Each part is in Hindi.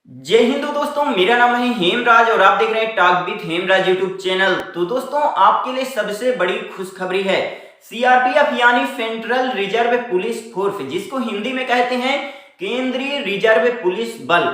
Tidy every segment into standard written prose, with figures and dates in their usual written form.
जय हिंद दोस्तों, मेरा नाम है हेमराज और आप देख रहे हैं talk with Hemraj YouTube channel. तो दोस्तों, आपके लिए सबसे बड़ी खुशखबरी है। सीआरपीएफ यानी सेंट्रल रिजर्व पुलिस फोर्स, जिसको हिंदी में कहते हैं केंद्रीय रिजर्व पुलिस बल,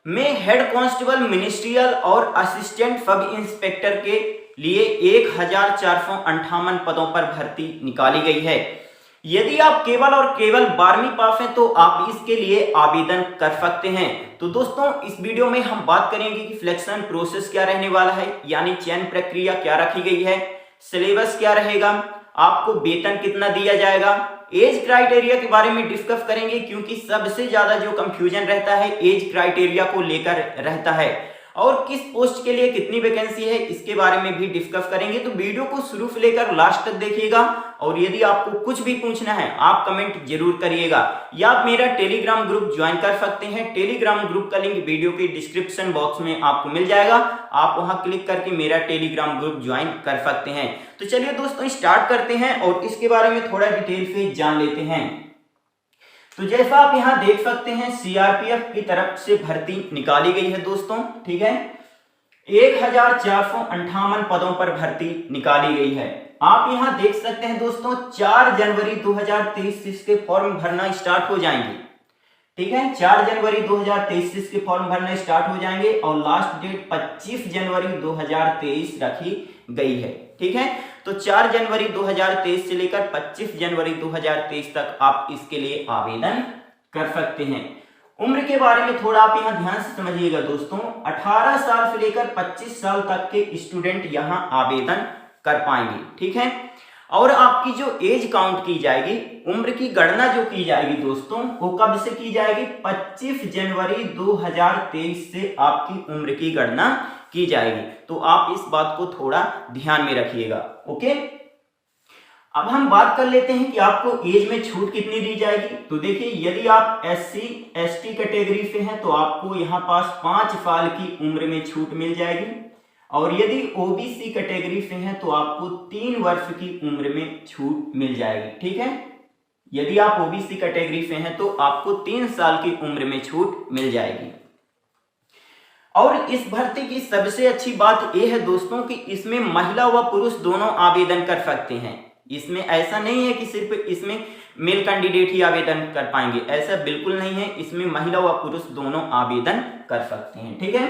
में हेड कांस्टेबल, मिनिस्ट्रियल और असिस्टेंट सब इंस्पेक्टर के लिए 1458 पदों पर भर्ती निकाली गई है। यदि आप केवल और केवल 12वीं पास हैं तो आप इसके लिए आवेदन कर सकते हैं। तो दोस्तों, इस वीडियो में हम बात करेंगे कि सिलेक्शन प्रोसेस क्या रहने वाला है, यानी चयन प्रक्रिया क्या रखी गई है, सिलेबस क्या रहेगा, आपको वेतन कितना दिया जाएगा, एज क्राइटेरिया के बारे में डिस्कस करेंगे, क्योंकि सबसे ज्यादा जो कंफ्यूजन रहता है एज क्राइटेरिया को लेकर रहता है, और किस पोस्ट के लिए कितनी वैकेंसी है इसके बारे में भी डिस्कस करेंगे। तो वीडियो को शुरू से लेकर लास्ट तक देखिएगा, और यदि आपको कुछ भी पूछना है आप कमेंट जरूर करिएगा, या आप मेरा टेलीग्राम ग्रुप ज्वाइन कर सकते हैं। टेलीग्राम ग्रुप का लिंक वीडियो के डिस्क्रिप्शन बॉक्स में आपको मिल जाएगा, आप वहां क्लिक करके मेरा टेलीग्राम ग्रुप ज्वाइन कर सकते हैं। तो चलिए दोस्तों, स्टार्ट करते हैं और इसके बारे में थोड़ा डिटेल से जान लेते हैं। तो जैसा आप यहां देख सकते हैं, सीआरपीएफ की तरफ से भर्ती निकाली गई है दोस्तों, ठीक है। 1458 पदों पर भर्ती निकाली गई है। आप यहां देख सकते हैं दोस्तों, 4 जनवरी 2023 से इसके फॉर्म भरना स्टार्ट हो जाएंगे, ठीक है। 4 जनवरी 2023 से इसके फॉर्म भरना स्टार्ट हो जाएंगे और लास्ट डेट 25 जनवरी 2023 रखी गई है, ठीक है। तो 4 जनवरी 2023 से लेकर 25 जनवरी 2023 तक आप इसके लिए आवेदन कर सकते हैं। उम्र के बारे में थोड़ा आप यहां ध्यान से समझिएगा दोस्तों। 18 साल से लेकर 25 साल तक के स्टूडेंट यहां आवेदन कर पाएंगे, ठीक है। और आपकी जो एज काउंट की जाएगी, उम्र की गणना जो की जाएगी दोस्तों, वो कब से की जाएगी? 25 जनवरी 2023 से आपकी उम्र की गणना की जाएगी। तो आप इस बात को थोड़ा ध्यान में रखिएगा, ओके। अब हम बात कर लेते हैं कि आपको एज में छूट कितनी दी जाएगी। तो देखिए, यदि आप SC ST कैटेगरी से हैं तो आपको यहाँ पास 5 साल की उम्र में छूट मिल जाएगी, और यदि OBC कैटेगरी से हैं तो आपको 3 वर्ष की उम्र में छूट मिल जाएगी, ठीक है। यदि आप OBC कैटेगरी से हैं तो आपको 3 साल की उम्र में छूट मिल जाएगी। और इस भर्ती की सबसे अच्छी बात यह है दोस्तों कि इसमें महिला व पुरुष दोनों आवेदन कर सकते हैं। इसमें ऐसा नहीं है कि सिर्फ इसमें मेल कैंडिडेट ही आवेदन कर पाएंगे, ऐसा बिल्कुल नहीं है। इसमें महिला व पुरुष दोनों आवेदन कर सकते हैं, ठीक है।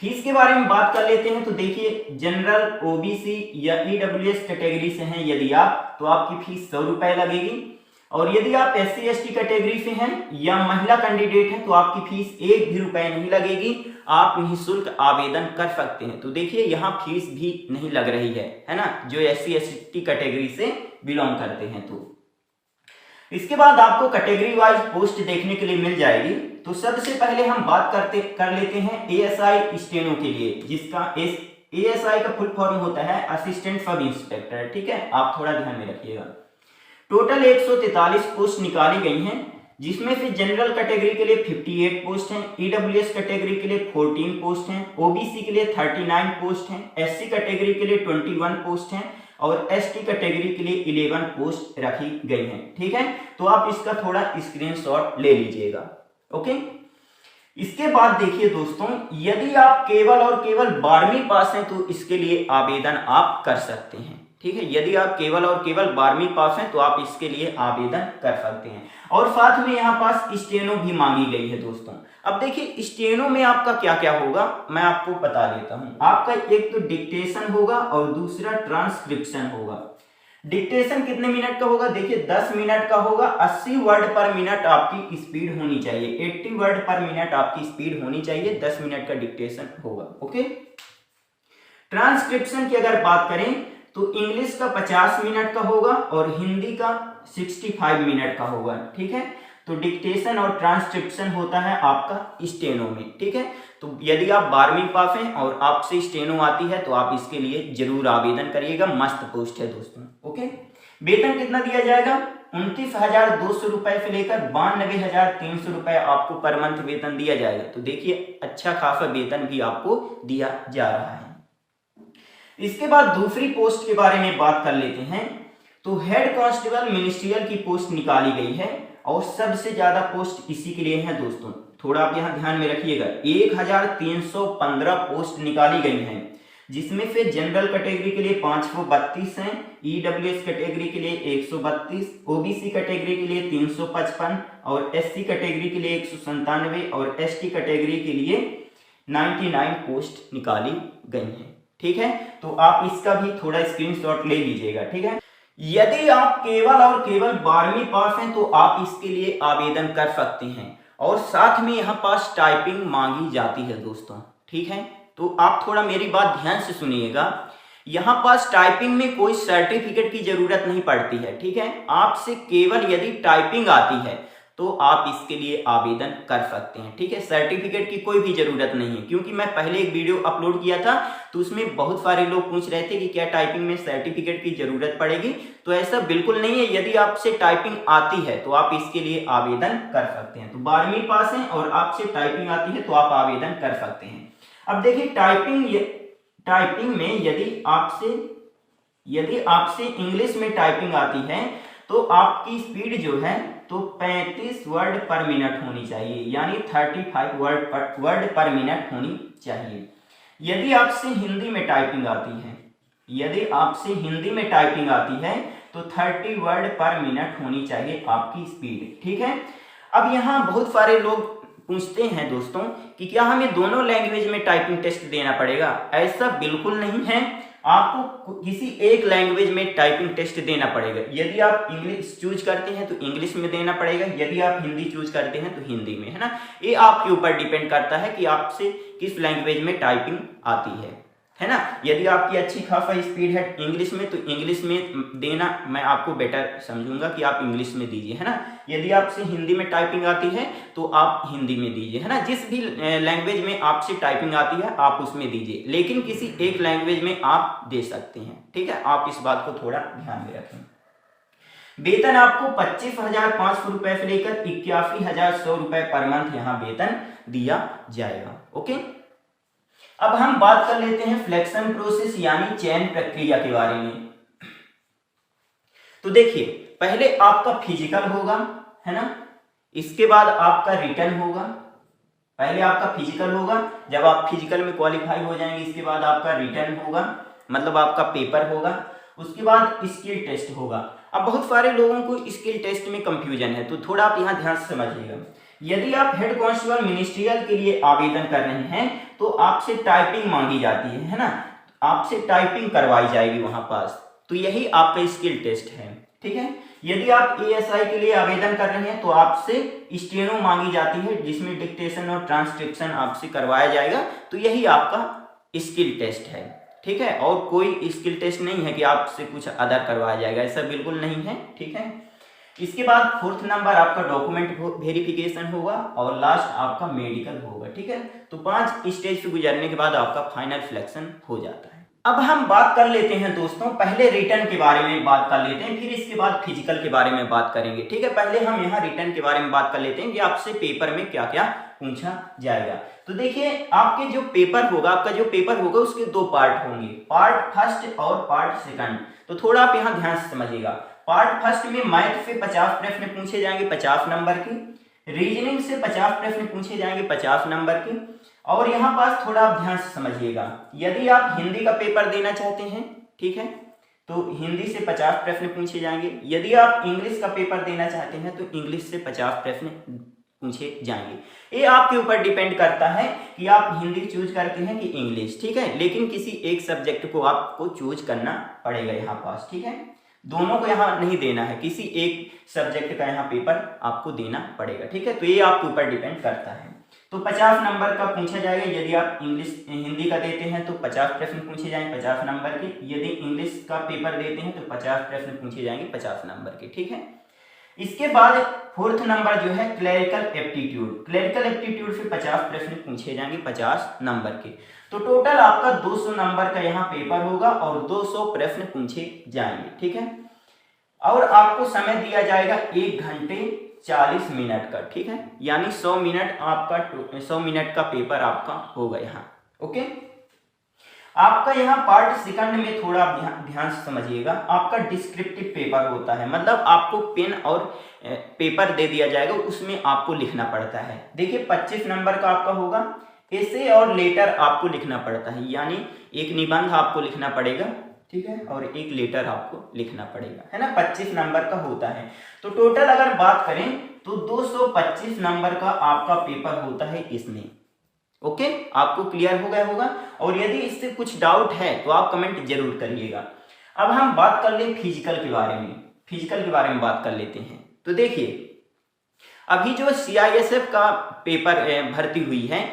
फीस के बारे में बात कर लेते हैं। तो देखिए, जनरल, OBC या EWS कैटेगरी से हैं यदि आप, तो आपकी फीस 100 रुपए लगेगी, और यदि आप SC ST कैटेगरी से हैं या महिला कैंडिडेट हैं तो आपकी फीस 1 भी रुपए नहीं लगेगी, आप निःशुल्क आवेदन कर सकते हैं। तो देखिए, यहाँ फीस भी नहीं लग रही है ना, जो SC ST कैटेगरी से बिलोंग करते हैं। तो इसके बाद आपको कैटेगरी वाइज पोस्ट देखने के लिए मिल जाएगी। तो सबसे पहले हम बात कर लेते हैं ASI स्टेनो के लिए, जिसका ASI का फुल फॉर्म होता है असिस्टेंट सब इंस्पेक्टर, ठीक है। आप थोड़ा ध्यान में रखिएगा। टोटल 143 पोस्ट निकाली गई हैं, जिसमें से जनरल कैटेगरी के लिए 58 पोस्ट हैं, EWS कैटेगरी के लिए 14 पोस्ट हैं, OBC के लिए 39 पोस्ट हैं, SC कैटेगरी के लिए 21 पोस्ट हैं, और ST कैटेगरी के लिए 11 पोस्ट रखी गई हैं, ठीक है। तो आप इसका थोड़ा स्क्रीनशॉट ले लीजिएगा, ओके। इसके बाद देखिए दोस्तों, यदि आप केवल और केवल 12वीं पास हैं तो इसके लिए आवेदन आप कर सकते हैं, ठीक है। यदि आप केवल और केवल 12वीं पास हैं तो आप इसके लिए आवेदन कर सकते हैं। और साथ में यहाँ पास स्टेनो भी मांगी गई है दोस्तों। अब देखिए, स्टेनो में आपका क्या क्या होगा मैं आपको बता देता हूँ। आपका एक तो डिक्टेशन होगा और दूसरा ट्रांसक्रिप्शन होगा। डिक्टेशन कितने मिनट का होगा? देखिए, 10 मिनट का होगा। 80 वर्ड पर मिनट आपकी स्पीड होनी चाहिए, 80 वर्ड पर मिनट आपकी स्पीड होनी चाहिए। 10 मिनट का डिक्टेशन होगा, ओके। ट्रांसक्रिप्शन की अगर बात करें तो इंग्लिश का 50 मिनट का होगा और हिंदी का 65 मिनट का होगा, ठीक है। तो डिक्टेशन और ट्रांसक्रिप्शन होता है आपका स्टेनो में, ठीक है। तो यदि आप 12वीं पास हैं और आपसे स्टेनो आती है तो आप इसके लिए जरूर आवेदन करिएगा। मस्त पोस्ट है दोस्तों, ओके। वेतन कितना दिया जाएगा? 29,200 रुपए से लेकर 92,300 रुपए आपको पर मंथ वेतन दिया जाएगा। तो देखिए, अच्छा खासा वेतन भी आपको दिया जा रहा है। इसके बाद दूसरी पोस्ट के बारे में बात कर लेते हैं। तो हेड कांस्टेबल मिनिस्ट्रियल की पोस्ट निकाली गई है, और सबसे ज्यादा पोस्ट इसी के लिए है दोस्तों। थोड़ा आप यहाँ ध्यान में रखिएगा, 1315 पोस्ट निकाली गई हैं, जिसमें से जनरल कैटेगरी के लिए 532 हैं, ईडब्ल्यूएस कैटेगरी के लिए 132, ओबीसी कैटेगरी के लिए 355 और एससी कैटेगरी के लिए 197 और एसटी कैटेगरी के लिए 99 पोस्ट निकाली गई हैं। ठीक है, तो आप इसका भी थोड़ा स्क्रीनशॉट ले लीजिएगा। ठीक है, यदि आप केवल और केवल 12वीं पास हैं तो आप इसके लिए आवेदन कर सकते हैं और साथ में यहाँ पास टाइपिंग मांगी जाती है दोस्तों। ठीक है, तो आप थोड़ा मेरी बात ध्यान से सुनिएगा, यहाँ पास टाइपिंग में कोई सर्टिफिकेट की जरूरत नहीं पड़ती है। ठीक है, आपसे केवल यदि टाइपिंग आती है तो आप इसके लिए आवेदन कर सकते हैं। ठीक है, सर्टिफिकेट की कोई भी जरूरत नहीं है, क्योंकि मैं पहले एक वीडियो अपलोड किया था तो उसमें बहुत सारे लोग पूछ रहे थे कि क्या टाइपिंग में सर्टिफिकेट की जरूरत पड़ेगी, तो ऐसा बिल्कुल नहीं है। यदि आपसे टाइपिंग आती है तो आप इसके लिए आवेदन कर सकते हैं। तो 12वीं पास हैं और आपसे टाइपिंग आती है तो आप आवेदन कर सकते हैं। अब देखिए, टाइपिंग में यदि आपसे इंग्लिश में टाइपिंग आती है तो आपकी स्पीड जो है तो 35 वर्ड पर मिनट होनी चाहिए, यानी 35 वर्ड पर मिनट होनी चाहिए। यदि आपसे हिंदी में टाइपिंग आती है तो 30 वर्ड पर मिनट होनी चाहिए आपकी स्पीड। ठीक है, अब यहाँ बहुत सारे लोग पूछते हैं दोस्तों कि क्या हमें दोनों लैंग्वेज में टाइपिंग टेस्ट देना पड़ेगा? ऐसा बिल्कुल नहीं है, आपको किसी एक लैंग्वेज में टाइपिंग टेस्ट देना पड़ेगा। यदि आप इंग्लिश चूज करते हैं तो इंग्लिश में देना पड़ेगा, यदि आप हिंदी चूज करते हैं तो हिंदी में, है ना। ये आपके ऊपर डिपेंड करता है कि आपसे किस लैंग्वेज में टाइपिंग आती है ना। यदि आपकी अच्छी खासा स्पीड है इंग्लिश में तो इंग्लिश में देना मैं आपको बेटर समझूंगा कि आप इंग्लिश में दीजिए, है ना। यदि आपसे हिंदी में टाइपिंग आती है तो आप हिंदी में दीजिए, है ना। जिस भी लैंग्वेज में आपसे टाइपिंग आती है आप उसमें दीजिए, लेकिन किसी एक लैंग्वेज में आप दे सकते हैं। ठीक है, आप इस बात को थोड़ा ध्यान में रखें। वेतन आपको 25,500 रुपए से लेकर 81,100 रुपए पर मंथ यहाँ वेतन दिया जाएगा। ओके, अब हम बात कर लेते हैं सिलेक्शन प्रोसेस यानी चयन प्रक्रिया के बारे में। तो देखिए, पहले आपका फिजिकल होगा, है ना, इसके बाद आपका रिटन होगा। पहले आपका फिजिकल होगा, जब आप फिजिकल में क्वालिफाई हो जाएंगे इसके बाद आपका रिटन होगा, मतलब आपका पेपर होगा। उसके बाद स्किल टेस्ट होगा। अब बहुत सारे लोगों को स्किल टेस्ट में कंफ्यूजन है, तो थोड़ा आप यहाँ ध्यान से समझिएगा। यदि आप हेड कांस्टेबल मिनिस्ट्रियल के लिए आवेदन कर रहे हैं तो आपसे टाइपिंग मांगी जाती है ना, आपसे टाइपिंग करवाई जाएगी वहां पास, तो यही आपका स्किल टेस्ट है। ठीक है, यदि आप एएसआई के लिए आवेदन कर रहे हैं तो आपसे स्टेनो मांगी जाती है, जिसमें डिक्टेशन और ट्रांसक्रिप्शन आपसे करवाया जाएगा, तो यही आपका स्किल टेस्ट है। ठीक है, और कोई स्किल टेस्ट नहीं है कि आपसे कुछ अदर करवाया जाएगा, ऐसा बिल्कुल नहीं है। ठीक है, इसके बाद 4th नंबर आपका डॉक्यूमेंट वेरिफिकेशन होगा और लास्ट आपका मेडिकल होगा। ठीक है, तो 5 स्टेज से गुजरने के बाद आपका फाइनल सिलेक्शन हो जाता है। अब हम बात कर लेते हैं दोस्तों, पहले रिटन के बारे में बात कर लेते हैं, फिर इसके बाद फिजिकल के बारे में बात करेंगे। ठीक है, पहले हम यहाँ रिटन के बारे में बात कर लेते हैं कि आपसे पेपर में क्या क्या पूछा जाएगा। तो देखिए, आपका जो पेपर होगा उसके 2 पार्ट होंगे, पार्ट फर्स्ट और पार्ट सेकंड। तो थोड़ा आप यहाँ ध्यान से समझिएगा। पार्ट फर्स्ट में मैथ से 50 प्रश्न पूछे जाएंगे 50 नंबर के, रीजनिंग से 50 प्रश्न पूछे जाएंगे 50 नंबर के। और यहाँ पास थोड़ा आप ध्यान से समझिएगा, यदि आप हिंदी का पेपर देना चाहते हैं, ठीक है, तो हिंदी से 50 प्रश्न पूछे जाएंगे। यदि आप इंग्लिश का पेपर देना चाहते हैं तो इंग्लिश से 50 प्रश्न पूछे जाएंगे। ये आपके ऊपर डिपेंड करता है कि आप हिंदी चूज करते हैं कि इंग्लिश। ठीक है, लेकिन किसी एक सब्जेक्ट को आपको चूज करना पड़ेगा यहाँ पास। ठीक है, दोनों को यहाँ नहीं देना है, किसी एक सब्जेक्ट का यहाँ पेपर आपको देना पड़ेगा। ठीक है, तो ये आपके ऊपर डिपेंड करता है। तो 50 नंबर का पूछा जाएगा। यदि आप हिंदी का देते हैं तो 50 प्रश्न पूछे जाएंगे 50 नंबर के। यदि इंग्लिश का पेपर देते हैं तो 50 प्रश्न पूछे जाएंगे 50 नंबर के। ठीक है, इसके बाद 4th नंबर जो है क्लरिकल एप्टीट्यूड से 50 प्रश्न पूछे जाएंगे 50 नंबर के। तो टोटल आपका 200 नंबर का यहाँ पेपर होगा और 200 प्रश्न पूछे जाएंगे। ठीक है, और आपको समय दिया जाएगा 1 घंटे 40 मिनट का। ठीक है, यानी 100 मिनट का पेपर आपका होगा यहाँ। ओके, आपका यहाँ पार्ट सेकंड में थोड़ा ध्यान से समझिएगा, आपका डिस्क्रिप्टिव पेपर होता है, मतलब आपको पेन और पेपर दे दिया जाएगा, उसमें आपको लिखना पड़ता है। देखिए 25 नंबर का आपका होगा, एसे और लेटर आपको लिखना पड़ता है, यानी एक निबंध आपको लिखना पड़ेगा, ठीक है, और एक लेटर आपको लिखना पड़ेगा, है ना। 25 नंबर का होता है। तो टोटल अगर बात करें तो 225 नंबर का आपका पेपर होता है इसमें। ओके, आपको क्लियर हो गया होगा। और यदि इससे कुछ डाउट है तो आप कमेंट जरूर करिएगा। अब हम बात कर ले फिजिकल के बारे में, फिजिकल के बारे में बात कर लेते हैं। तो देखिए अभी जो CISF का पेपर भर्ती हुई है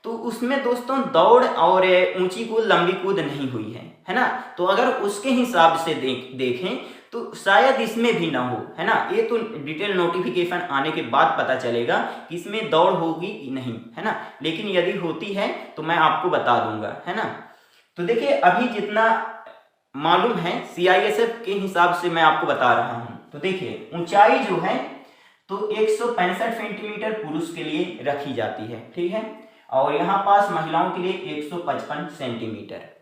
तो उसमें दोस्तों दौड़ और ऊंची कूद लंबी कूद नहीं हुई है ना। तो अगर उसके हिसाब से देखें तो शायद इसमें भी ना हो, है ना। ये तो डिटेल नोटिफिकेशन आने के बाद पता चलेगा कि इसमें दौड़ होगी कि नहीं, है ना। लेकिन यदि होती है तो मैं आपको बता दूंगा, है ना। तो देखिए अभी जितना मालूम है CISF के हिसाब से मैं आपको बता रहा हूं। तो देखिए ऊंचाई जो है तो 165 सेंटीमीटर पुरुष के लिए रखी जाती है, ठीक है। और यहाँ पास महिलाओं के लिए 155 सेंटीमीटर।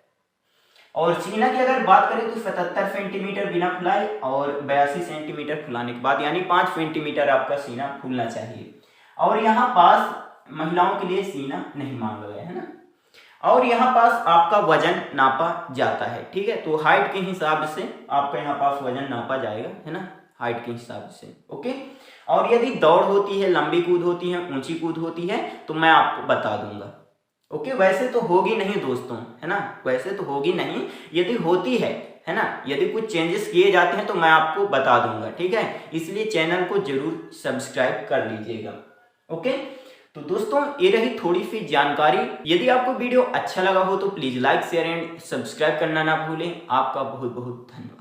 और सीना की अगर बात करें तो 77 सेंटीमीटर बिना फुलाए और 82 सेंटीमीटर फुलाने के बाद, यानी 5 सेंटीमीटर आपका सीना फूलना चाहिए। और यहाँ पास महिलाओं के लिए सीना नहीं मांगा गया, है ना। और यहाँ पास आपका वजन नापा जाता है, ठीक है। तो हाइट के हिसाब से आपका यहाँ पास वजन नापा जाएगा, है ना, हाइट के हिसाब से। ओके, और यदि दौड़ होती है, लंबी कूद होती है, ऊंची कूद होती है तो मैं आपको बता दूंगा। ओके, वैसे तो होगी नहीं दोस्तों, है ना, वैसे तो होगी नहीं। यदि होती है ना, यदि कुछ चेंजेस किए जाते हैं तो मैं आपको बता दूंगा, ठीक है। इसलिए चैनल को जरूर सब्सक्राइब कर लीजिएगा। ओके, तो दोस्तों ये रही थोड़ी सी जानकारी। यदि आपको वीडियो अच्छा लगा हो तो please like share and subscribe करना ना भूलें। आपका बहुत बहुत धन्यवाद।